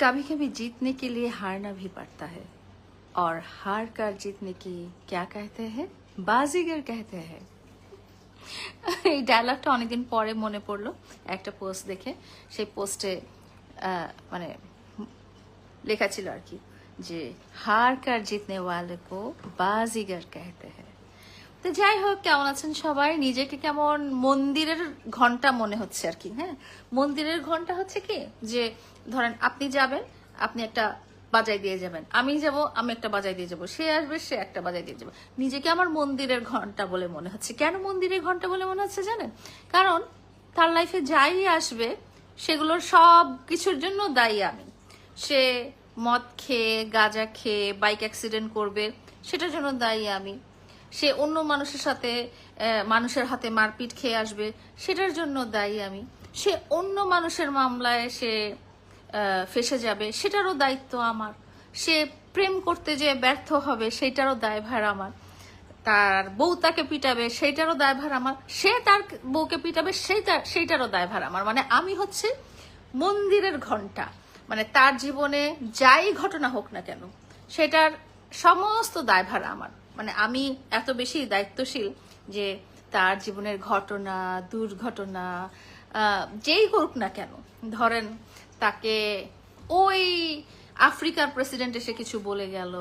कभी कभी जीतने के लिए हारना भी पड़ता है और हार कर जीतने की क्या कहते हैं बाजीगर कहते हैं। এই ডায়লগটা অনেকদিন পরে মনে পড়লো একটা পোস্ট দেখে। সেই পোস্টে মানে লেখা ছিল আর কি যে হার কার জিতনে ওয়ালে কো বাজিগর कहते हैं। তো যাই হোক, কেমন আছেন সবাই? নিজেকে কেমন মন্দিরের ঘন্টা মনে হচ্ছে আর কি। হ্যাঁ, মন্দিরের ঘন্টা হচ্ছে কি যে ধরেন আপনি যাবেন, আপনি একটা বাজাই দিয়ে যাবেন, আমি যাব, আমি একটা বাজাই দিয়ে যাব, সে আসবে, সে একটা বাজাই দিয়ে যাবে। নিজেকে আমার মন্দিরের ঘন্টা বলে মনে হচ্ছে। কেন মন্দিরের ঘন্টা বলে মনে হচ্ছে জানেন? কারণ তার লাইফে যাই আসবে সেগুলোর সব কিছুর জন্য দায়ী আমি। সে মদ খেয়ে, গাঁজা খেয়ে বাইক অ্যাক্সিডেন্ট করবে, সেটার জন্য দায়ী আমি। সে অন্য মানুষের হাতে মারপিট খেয়ে আসবে, সেটার জন্য দায়ী আমি। সে অন্য মানুষের মামলায় সে ফেসে যাবে, সেটারও দায়িত্ব আমার। সে প্রেম করতে যে ব্যর্থ হবে, সেটারও দায়ভার আমার। তার বউ তাকে পিটাবে, সেইটারও দায়ভার আমার। সে তার বউকে পিটাবে, সেইটারও দায়ভার আমার। মানে আমি হচ্ছে মন্দিরের ঘন্টা। মানে তার জীবনে যাই ঘটনা হোক না কেন, সেটার সমস্ত দায়ভার আমার। মানে আমি এত বেশি দায়িত্বশীল যে তার জীবনের ঘটনা, দুর্ঘটনা যেই করুক না কেন, ধরেন তাকে ওই আফ্রিকার প্রেসিডেন্ট এসে কিছু বলে গেল,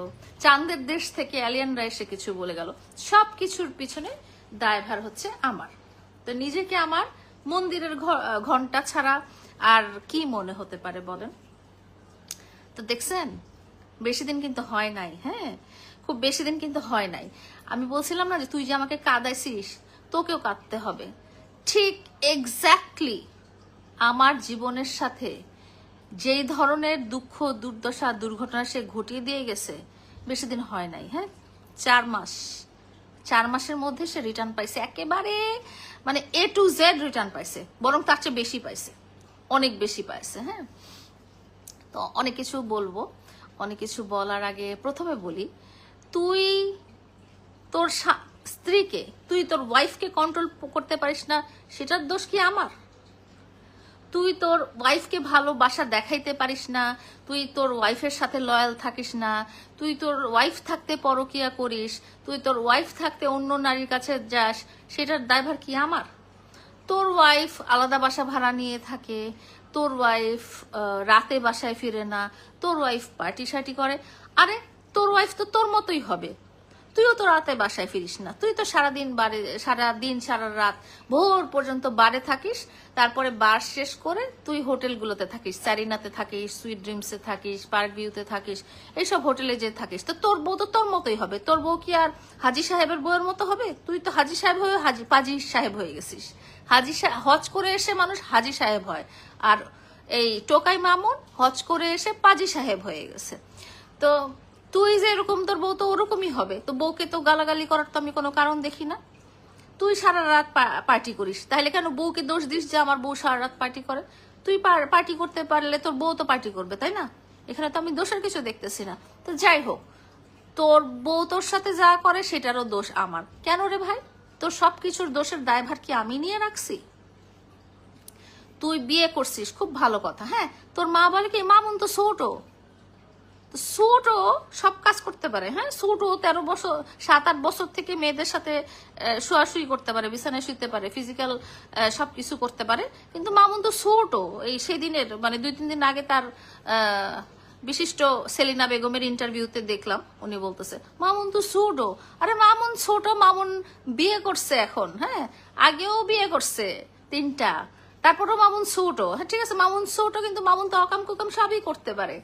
চাঁদের দেশ থেকে অ্যালিয়ানরা এসে কিছু বলে গেল, সব কিছুর পিছনে দায়ভার হচ্ছে আমার। তো নিজেকে আমার মন্দিরের ঘন্টা ছাড়া আর কি মনে হতে পারে বলেন? তো দেখছেন, বেশি দিন কিন্তু হয় নাই। হ্যাঁ, খুব বেশি দিন কিন্তু হয় নাই। আমি বলছিলাম না যে তুই যে আমাকে কাঁদাইছিস, তোকেও কাঁদতে হবে। ঠিক এক্স্যাক্টলি আমার জীবনের সাথে যেই ধরনের দুঃখ, দুর্দশা, দুর্ঘটনা সে ঘটিয়ে দিয়ে গেছে, বেশি দিন হয় নাই। হ্যাঁ, 4 মাসের মধ্যে সে রিটার্ন পাইছে, একেবারে মানে A to Z রিটার্ন পাইছে, বরং তার চেয়ে বেশি পাইছে, অনেক বেশি পাইছে। হ্যাঁ, তো অনেক কিছু বলবো। অনেক কিছু বলার আগে প্রথমে বলি, তুই তোর স্ত্রীকে, তুই তোর ওয়াইফকে কন্ট্রোল করতে পারিস না, সেটার দোষ কি আমার? তুই তোর ওয়াইফকে ভালোবাসা দেখাইতে পারিস না, তুই তোর ওয়াইফের সাথে লয়াল থাকিস না, তুই তোর ওয়াইফ থাকতে পরকিয়া করিস, তুই তোর ওয়াইফ থাকতে অন্য নারীর কাছে যাস, সেটার দায়ভার কি আমার? তোর ওয়াইফ আলাদা বাসা ভাড়া নিয়ে থাকে, তোর ওয়াইফ রাতে বাসায় ফিরে না, তোর ওয়াইফ পার্টি সার্টি করে। আরে তোর ওয়াইফ তো তোর মতোই হবে, তুইও তো রাতে বাসায় ফিরিস না, তুই তো সারাদিন সারা রাত ভোর পর্যন্ত বারে থাকিস, তারপরে বার শেষ করে তুই হোটেলগুলোতে থাকিস, স্যারিনাতে থাকিস, সুইট ড্রিমসে থাকিস, পার্ক ভিউতে থাকিস, এইসব হোটেলে যে থাকিস। তো তোর বউ তো তোর মতোই হবে। তোর বউ কি আর হাজি সাহেবের বউয়ের মতো হবে? তুই তো হাজি সাহেব হয়ে পাজি সাহেব হয়ে গেছিস। হজ করে এসে মানুষ হাজি সাহেব হয়, আর এই টোকাই মামুন হজ করে এসে পাজি সাহেব হয়ে গেছে। তো তুই যে এরকম, তোর বউ তো ওরকমই হবে। তো বউকে তো গালাগালি করার তো আমি কোনো কারণ দেখি না। তুই সারা রাত পার্টি করিস, তাহলে কেন বউকে দোষ দিস যে আমার বউ সারা রাত পার্টি করে? তুই পার্টি করতে পারলে তোর বউ তো পার্টি করবে, তাই না? এখানে তো আমি দোষের কিছু দেখতেছি না। তো যাই হোক, তোর বউ তোর সাথে যা করে সেটারও দোষ আমার। কেন রে ভাই? তোর সবকিছুর দোষের দায়ভার কি আমি নিয়ে রাখছি? তুই বিয়ে করছিস, খুব ভালো কথা। হ্যাঁ, তোর মা বলে কি মামুন তো ছোট, সুটও সব কাজ করতে পারে। হ্যাঁ, সুটও 7-8 বছর থেকে মেয়েদের সাথে শোয়াশুয়ি করতে পারে, বিছানায় শুইতে পারে, ফিজিক্যাল সবকিছু করতে পারে। কিন্তু মামুন তো সুটও এই সেদিনের মানে 2-3 দিন আগে তার বিশিষ্ট সেলিনা বেগমের ইন্টারভিউতে দেখলাম, উনি বলতেছে মামুন তো সুটও। আরে মামুন ছোট, মামুন বিয়ে করছে এখন। হ্যাঁ, আগেও বিয়ে করছে 3টা, তারপরও মামুন সুটও। হ্যাঁ ঠিক আছে, মামুন সুটও, কিন্তু মামুন তো অকাম কুকাম সবই করতে পারে।